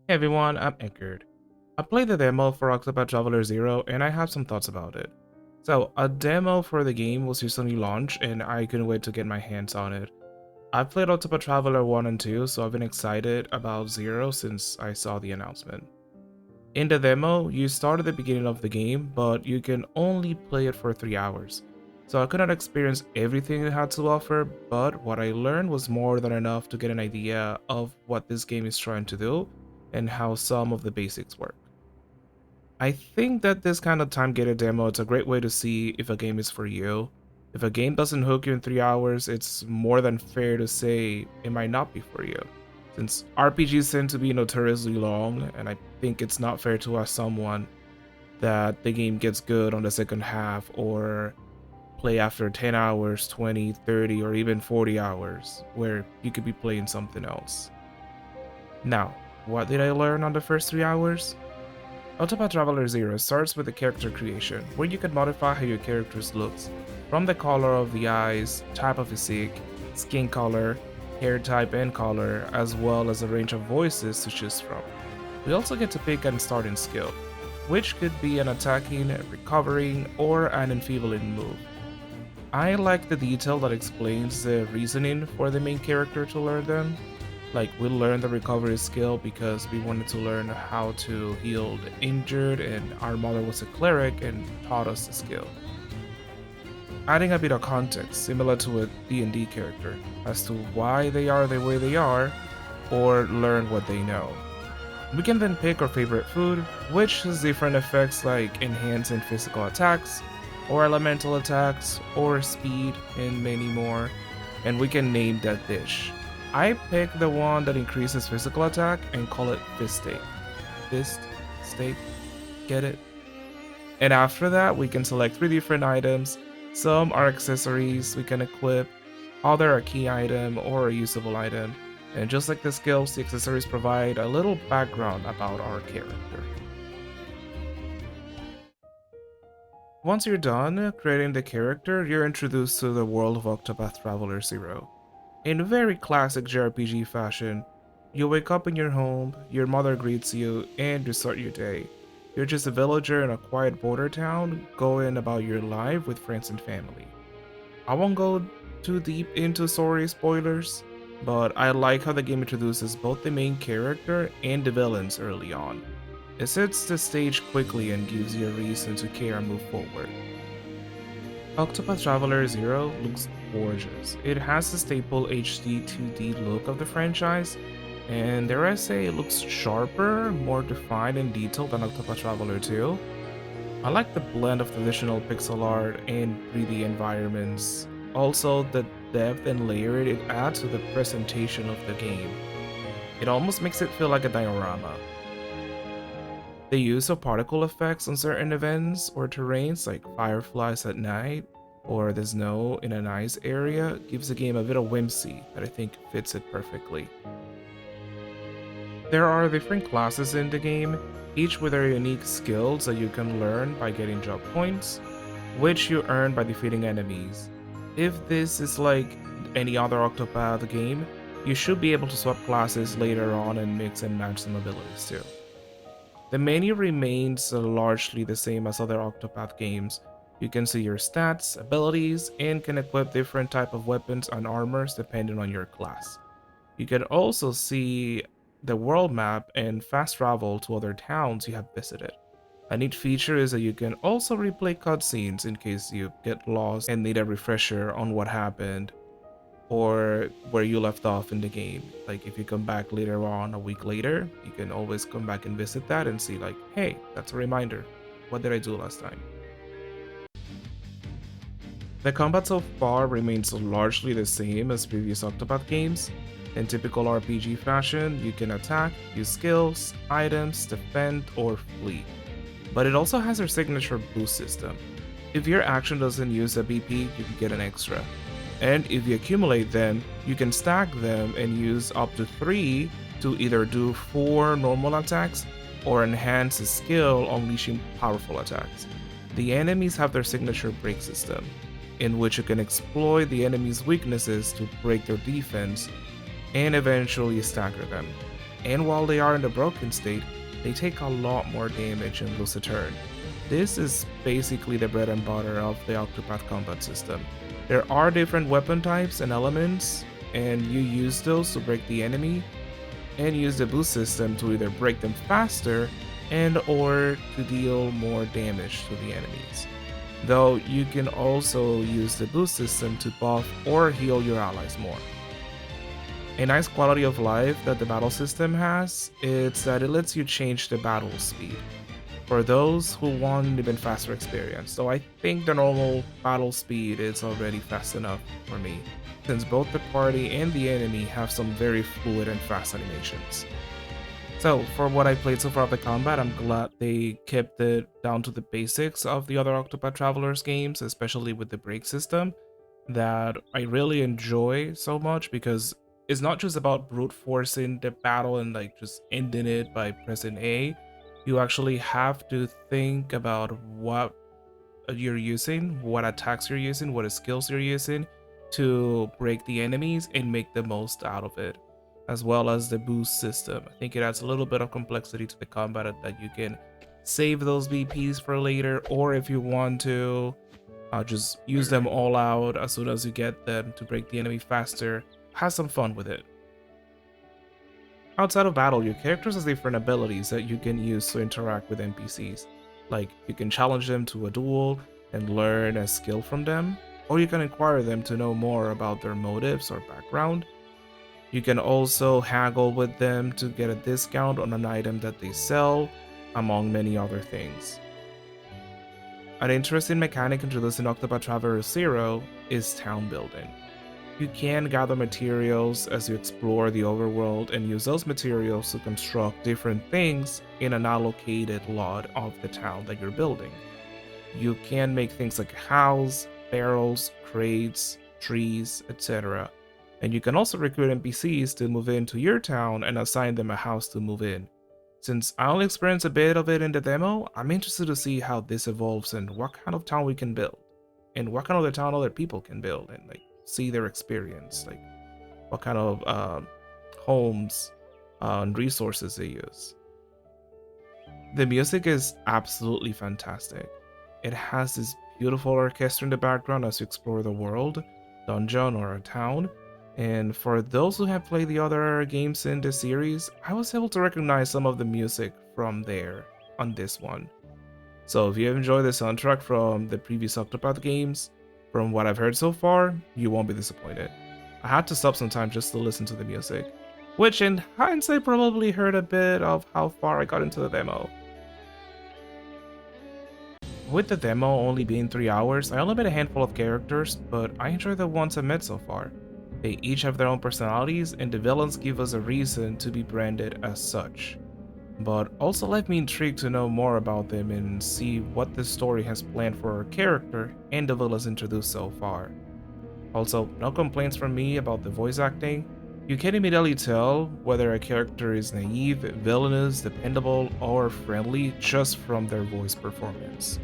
Hey everyone, I'm Eckerd. I played the demo for Octopath Traveler 0 and I have some thoughts about it. So, a demo for the game was recently launched and I couldn't wait to get my hands on it. I've played Octopath Traveler 1 and 2, so I've been excited about 0 since I saw the announcement. In the demo, you start at the beginning of the game, but you can only play it for 3 hours. So I could not experience everything it had to offer, but what I learned was more than enough to get an idea of what this game is trying to do and how some of the basics work. I think that this kind of time-gated demo is a great way to see if a game is for you. If a game doesn't hook you in 3 hours, it's more than fair to say it might not be for you. Since RPGs tend to be notoriously long, and I think it's not fair to ask someone that the game gets good on the second half or play after 10 hours, 20, 30, or even 40 hours, where you could be playing something else. Now, what did I learn on the first 3 hours? Octopath Traveler 0 starts with the character creation, where you can modify how your character looks, from the color of the eyes, type of physique, skin color, hair type and color, as well as a range of voices to choose from. We also get to pick an starting skill, which could be an attacking, recovering, or an enfeebling move. I like the detail that explains the reasoning for the main character to learn them. Like, we learned the recovery skill because we wanted to learn how to heal the injured, and our mother was a cleric and taught us the skill. Adding a bit of context, similar to a D&D character, as to why they are the way they are, or learn what they know. We can then pick our favorite food, which has different effects like enhancing physical attacks, or elemental attacks, or speed, and many more, and we can name that dish. I picked the one that increases physical attack and call it fist steak. Fist steak, get it? And after that, we can select 3 different items. Some are accessories we can equip, other are key item or a usable item. And just like the skills, the accessories provide a little background about our character. Once you're done creating the character, you're introduced to the world of Octopath Traveler 0. In very classic JRPG fashion, you wake up in your home, your mother greets you, and you start your day. You're just a villager in a quiet border town, going about your life with friends and family. I won't go too deep into story spoilers, but I like how the game introduces both the main character and the villains early on. It sets the stage quickly and gives you a reason to care and move forward. Octopath Traveler 0 looks gorgeous. It has the staple HD 2D look of the franchise, and dare I say it looks sharper, more defined and detailed than Octopath Traveler 2. I like the blend of traditional pixel art and 3D environments. Also, the depth and layer it adds to the presentation of the game. It almost makes it feel like a diorama. The use of particle effects on certain events or terrains like fireflies at night or the snow in a nice area gives the game a bit of whimsy that I think fits it perfectly. There are different classes in the game, each with their unique skills that you can learn by getting job points, which you earn by defeating enemies. If this is like any other Octopath game, you should be able to swap classes later on and mix and match some abilities too. The menu remains largely the same as other Octopath games. You can see your stats, abilities, and can equip different type of weapons and armors depending on your class. You can also see the world map and fast travel to other towns you have visited. A neat feature is that you can also replay cutscenes in case you get lost and need a refresher on what happened or where you left off in the game. Like if you come back later on, a week later, you can always come back and visit that and see like, hey, that's a reminder. What did I do last time? The combat so far remains largely the same as previous Octopath games. In typical RPG fashion, you can attack, use skills, items, defend, or flee. But it also has their signature boost system. If your action doesn't use a BP, you can get an extra. And if you accumulate them, you can stack them and use up to 3 to either do 4 normal attacks or enhance a skill unleashing powerful attacks. The enemies have their signature break system, in which you can exploit the enemy's weaknesses to break their defense and eventually stagger them. and while they are in the broken state, they take a lot more damage and lose a turn. This is basically the bread and butter of the Octopath combat system. There are different weapon types and elements, and you use those to break the enemy, and use the boost system to either break them faster and or to deal more damage to the enemies. Though you can also use the boost system to buff or heal your allies more. A nice quality of life that the battle system has is that it lets you change the battle speed for those who want an even faster experience. So I think the normal battle speed is already fast enough for me, since both the party and the enemy have some very fluid and fast animations. So for what I played so far of the combat, I'm glad they kept it down to the basics of the other Octopath Travelers games, especially with the break system, that I really enjoy so much, because it's not just about brute forcing the battle and like just ending it by pressing A. You actually have to think about what you're using, what attacks you're using, what skills you're using to break the enemies and make the most out of it, as well as the boost system. I think it adds a little bit of complexity to the combat that you can save those BPs for later, or if you want to just use them all out as soon as you get them to break the enemy faster. Have some fun with it. Outside of battle, your characters has different abilities that you can use to interact with NPCs. Like, you can challenge them to a duel and learn a skill from them, or you can inquire them to know more about their motives or background. You can also haggle with them to get a discount on an item that they sell, among many other things. An interesting mechanic introduced in Octopath Traveler 0 is town building. You can gather materials as you explore the overworld and use those materials to construct different things in an allocated lot of the town that you're building. You can make things like a house, barrels, crates, trees, etc. And you can also recruit NPCs to move into your town and assign them a house to move in. Since I only experienced a bit of it in the demo, I'm interested to see how this evolves and what kind of town we can build, and what kind of the town other people can build, and like see their experience, like what kind of homes and resources they use. The music is absolutely fantastic. It has this beautiful orchestra in the background as you explore the world, dungeon, or a town. And for those who have played the other games in the series, I was able to recognize some of the music from there on this one. So if you enjoy the soundtrack from the previous Octopath games, from what I've heard so far, you won't be disappointed. I had to stop sometime just to listen to the music, which in hindsight probably hurt a bit of how far I got into the demo. With the demo only being 3 hours, I only met a handful of characters, but I enjoy the ones I met so far. They each have their own personalities, and the villains give us a reason to be branded as such. But also left me intrigued to know more about them and see what the story has planned for our character and the villains introduced so far. Also, no complaints from me about the voice acting. You can immediately tell whether a character is naive, villainous, dependable, or friendly just from their voice performance.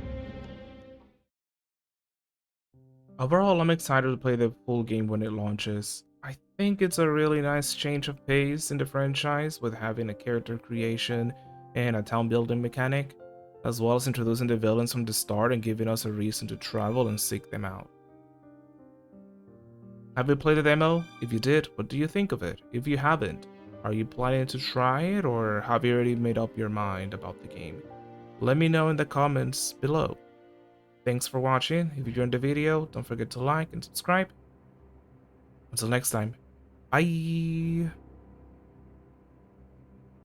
Overall, I'm excited to play the full game when it launches. I think it's a really nice change of pace in the franchise with having a character creation and a town building mechanic, as well as introducing the villains from the start and giving us a reason to travel and seek them out. Have you played the demo? If you did, what do you think of it? If you haven't, are you planning to try it, or have you already made up your mind about the game? Let me know in the comments below. Thanks for watching. If you enjoyed the video, don't forget to like and subscribe. Until next time, bye!